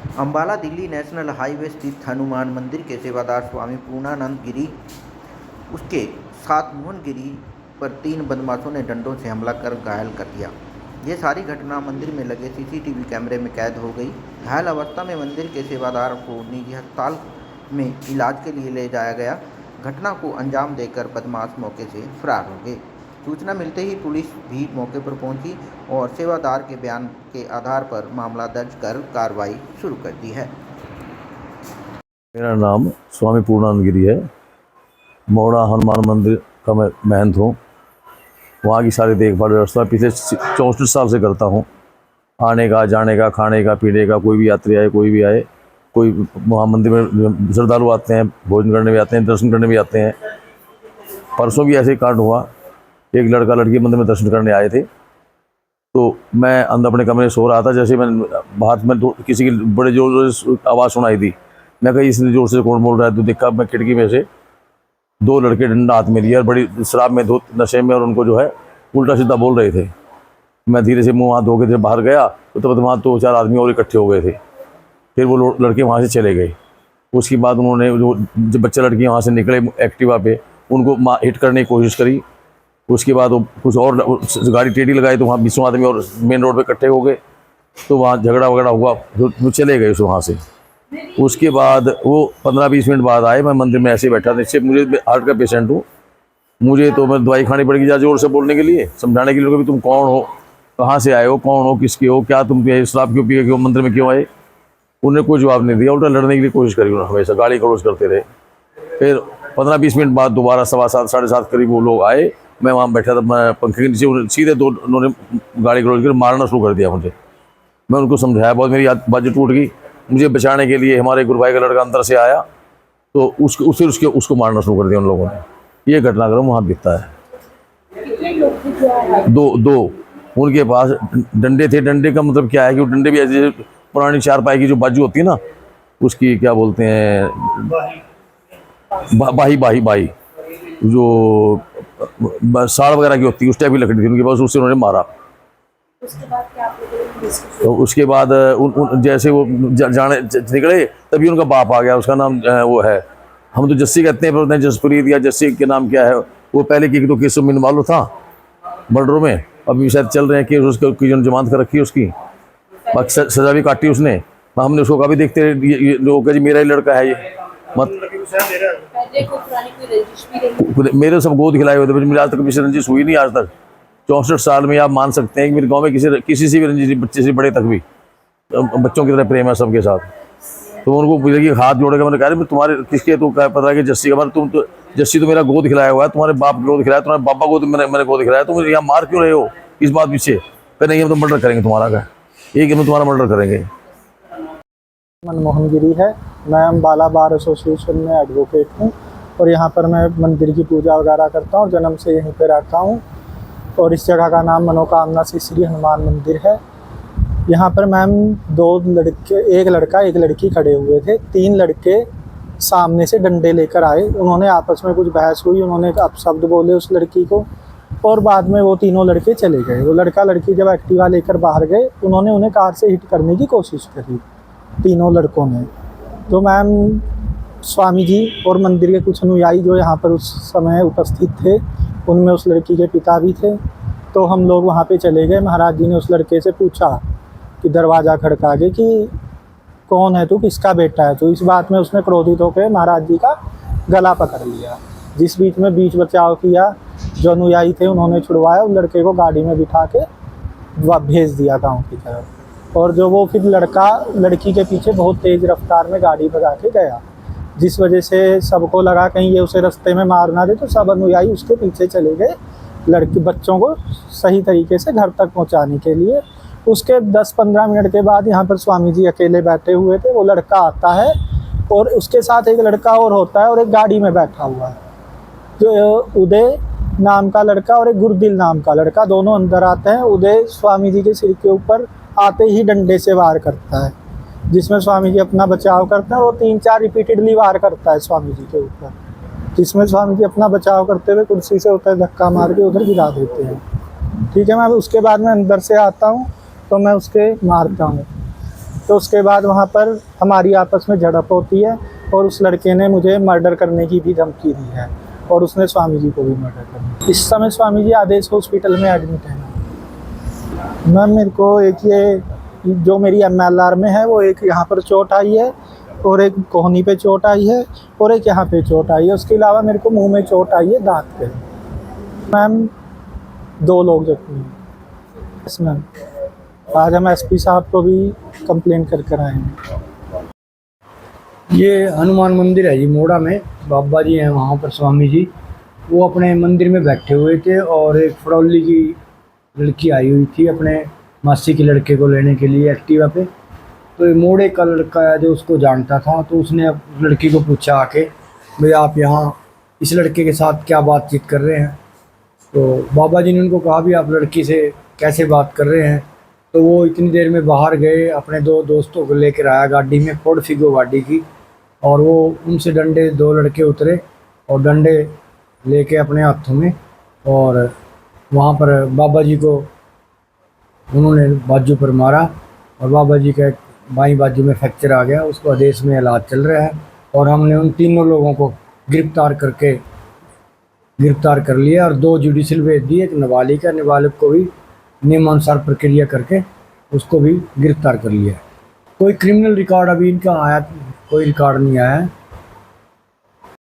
Ambala Delhi national highway स्थित हनुमान मंदिर के सेवादार स्वामी पूर्णानंद गिरी उसके साथ मोहन गिरी पर 3 बदमाशों ने डंडों से हमला कर घायल कर दिया। ये सारी घटना मंदिर में लगे सीसीटीवी कैमरे में कैद हो गई। घायल अवस्था में मंदिर के सेवादार को निजी अस्पताल में इलाज के लिए ले जाया गया। घटना को अंजाम देकर बदमाश मौके से फरार हो गए। सूचना मिलते ही पुलिस भी मौके पर पहुंची और सेवादार के बयान के आधार पर मामला दर्ज कर कार्रवाई शुरू कर दी है। मेरा नाम स्वामी पूर्णानंद गिरी है। मोड़ा हनुमान मंदिर का मैं महंत हूँ। वहाँ की सारी देखभाल व्यवस्था पिछले 64 साल से करता हूँ। आने का, जाने का, खाने का, पीने का, कोई भी यात्री आए, कोई भी आए, कोई वहाँ मंदिर में श्रद्धालु आते हैं, भोजन करने भी आते हैं, दर्शन करने भी आते हैं। परसों भी ऐसे ही कांड हुआ। एक लड़का लड़की मंदिर में दर्शन करने आए थे, तो मैं अंदर अपने कमरे में सो रहा था। जैसे मैं बाहर में किसी की बड़े जोर से आवाज़ सुनाई दी। मैं कही इसने जोर से कौन बोल रहा है, तो देखा मैं खिड़की में से 2 लड़के डंडा हाथ में लिया और बड़ी शराब में नशे में, और उनको जो है उल्टा सीधा बोल रहे थे। मैं धीरे से मुँह हाथ धो के बाहर गया तो तब वहाँ 2-4 आदमी और इकट्ठे हो गए थे। फिर वो लड़के वहाँ से चले गए। उसके बाद उन्होंने जो बच्चे लड़के वहाँ से निकले एक्टिवा पे, उनको हिट करने की कोशिश करी। उसके बाद वो कुछ और गाड़ी टेढ़ी लगाई तो वहाँ 20 आदमी और मेन रोड पे इकट्ठे हो गए। तो वहाँ झगड़ा वगड़ा हुआ, तो चले गए वहाँ से। उसके बाद वो 15-20 मिनट बाद आए। मैं मंदिर में ऐसे बैठा था। इससे मुझे हार्ट का पेशेंट हूँ, मुझे तो मैं दवाई खानी पड़ेगी ज़्यादा जोर से बोलने के लिए, समझाने के लिए कि तुम कौन हो, कहाँ से आए हो, कौन हो, किसके हो, क्या तुम शराब क्यों पी के मंदिर में क्यों आए। उन्हें कोई जवाब नहीं दिया, उल्टा लड़ने की कोशिश करी उन्होंने, हमेशा गाली गलौज करते रहे। फिर 15-20 मिनट बाद दोबारा 7:15 साढ़े 7 करीब वो लोग आए। मैं वहाँ बैठा था, मैं पंखे के नीचे, सीधे उन्होंने गाली गलौज कर मारना शुरू कर दिया मुझे। मैं उनको समझाया बहुत, मेरी बाजू टूट गई। मुझे बचाने के लिए हमारे गुरु भाई का लड़का अंदर से आया, तो उसको मारना शुरू कर दिया उन लोगों ने। ये घटनाक्रम वहाँ दिखता है। दो उनके पास डंडे थे। डंडे का मतलब क्या है कि वो डंडे भी ऐसे पुरानी चारपाई की जो बाजू होती है ना, उसकी क्या बोलते हैं, बाही जो साड़ वगैरह की होती है, उस टाइप की लकड़ी थी उनके पास, उससे उन्होंने मारा। तो उसके बाद जैसे वो जाने निकले तभी उनका बाप आ गया। उसका नाम वो है, हम तो जस्सी कहते हैं, जसप्रीत या जस्सी के नाम क्या है। वो पहले की 2 केस में इन्वॉल्व था मर्डरों में, अभी शायद चल रहे हैं केस उसकी, जमानत कर रखी है उसकी, बाकी सजा भी काटी उसने। हमने उसको कभी देखते लोग जी मेरा ही लड़का है ये, मत मेरे सब गोद खिलाए हुए थे, मुझे आज तक किसी रंजिश हुई नहीं आज तक। 64 साल में आप मान सकते हैं कि मेरे गांव में किसी से भी रंजिश, बच्चे से बड़े तक भी बच्चों की तरह प्रेम है सबके साथ। तो उनको बोले हाथ जोड़ेगा, मैंने कहा तुम्हारे किसके, तो क्या पता है कि जस्सी का, तुम तो जस्सी तो मेरा गोद खिलाया हुआ है, तुम्हारे बाप गोद खिलाया, तुम्हारे पापा को मैंने गोद खिलाया, तुम यहाँ मार क्यों रहे हो इस बात पीछे। फिर नहीं, हम तो मर्डर करेंगे तुम्हारा, का एक हम तुम्हारा मर्डर करेंगे। मनमोहन गिरी है। मैं अंबाला बार एसोसिएशन में एडवोकेट हूँ और यहाँ पर मैं मंदिर की पूजा वगैरह करता हूँ। जन्म से यहीं पे रहता हूँ और इस जगह का नाम मनोकामना श्री हनुमान मंदिर है। यहाँ पर मैम 2 लड़के, एक लड़का एक लड़की खड़े हुए थे। 3 लड़के सामने से डंडे लेकर आए। उन्होंने आपस में कुछ बहस हुई, उन्होंने अपशब्द बोले उस लड़की को और बाद में वो तीनों लड़के चले गए। वो लड़का लड़की जब एक्टिवा लेकर बाहर गए, उन्होंने उन्हें कार से हिट करने की कोशिश करी, तीनों लड़कों ने। तो मैम स्वामी जी और मंदिर के कुछ अनुयायी जो यहाँ पर उस समय उपस्थित थे, उनमें उस लड़की के पिता भी थे। तो हम लोग वहाँ पे चले गए। महाराज जी ने उस लड़के से पूछा कि दरवाज़ा खड़का के कि कौन है तू, किसका बेटा है। तो इस बात में उसने क्रोधित होकर महाराज जी का गला पकड़ लिया, जिस बीच बचाव किया। जो अनुयायी थे उन्होंने छुड़वाया, उस लड़के को गाड़ी में बिठा के भेज दिया गाँव की तरफ। और जो वो फिर लड़का लड़की के पीछे बहुत तेज़ रफ्तार में गाड़ी भगा के गया, जिस वजह से सबको लगा कहीं ये उसे रास्ते में मार ना दे। तो सब अनुयायी उसके पीछे चले गए लड़की बच्चों को सही तरीके से घर तक पहुंचाने के लिए। उसके 10-15 मिनट के बाद यहाँ पर स्वामी जी अकेले बैठे हुए थे। वो लड़का आता है और उसके साथ एक लड़का और होता है और एक गाड़ी में बैठा हुआ है, जो उदय नाम का लड़का और एक गुरदिल नाम का लड़का। दोनों अंदर आते हैं। उदय स्वामी जी के सिर के ऊपर आते ही डंडे से वार करता है, जिसमें स्वामी जी अपना बचाव करते हैं। और वो 3-4 रिपीटेडली वार करता है स्वामी जी के ऊपर, जिसमें स्वामी जी अपना बचाव करते हुए कुर्सी से उतर धक्का मार के उधर गिरा देते हैं। ठीक है, मैं उसके बाद में अंदर से आता हूँ तो मैं उसके मारता हूँ। तो उसके बाद वहाँ पर हमारी आपस में झड़प होती है और उस लड़के ने मुझे मर्डर करने की भी धमकी दी है और उसने स्वामी जी को भी मर्डर कर दिया। इस समय स्वामी जी आदेश हॉस्पिटल में एडमिट है। मैम मेरे को एक ये जो मेरी MLR में है वो एक यहाँ पर चोट आई है और एक कोहनी पे चोट आई है और एक यहाँ पे चोट आई है। उसके अलावा मेरे को मुंह में चोट आई है दांत पे। मैम 2 लोग जख्मी हैं। यस मैम, आज हम SP साहब को भी कंप्लेन कर आएंगे। ये हनुमान मंदिर है जी मोड़ा में, बाबा जी हैं वहाँ पर स्वामी जी। वो अपने मंदिर में बैठे हुए थे और एक फड़ौली की लड़की आई हुई थी अपने मासी के लड़के को लेने के लिए एक्टिवा पे। तो ये मोड़े का लड़का है जो उसको जानता था, तो उसने अब लड़की को पूछा आके, भाई आप यहाँ इस लड़के के साथ क्या बातचीत कर रहे हैं। तो बाबा जी ने उनको कहा भी आप लड़की से कैसे बात कर रहे हैं। तो वो इतनी देर में बाहर गए, अपने 2 दोस्तों को लेकर आया गाड़ी में, फोर्ड फिगो गाड़ी की, और वो उनसे डंडे 2 लड़के उतरे और डंडे लेके अपने हाथों में, और वहाँ पर बाबा जी को उन्होंने बाजू पर मारा और बाबा जी का बाईं बाजू में फ्रैक्चर आ गया। उसको आदेश में इलाज चल रहा है और हमने उन तीनों लोगों को गिरफ्तार कर लिया और 2 जुडिशल भेज दिए। एक नाबालिग को भी नियमानुसार प्रक्रिया करके उसको भी गिरफ्तार कर लिया। कोई क्रिमिनल रिकॉर्ड अभी इनका आया, कोई रिकॉर्ड नहीं आया है।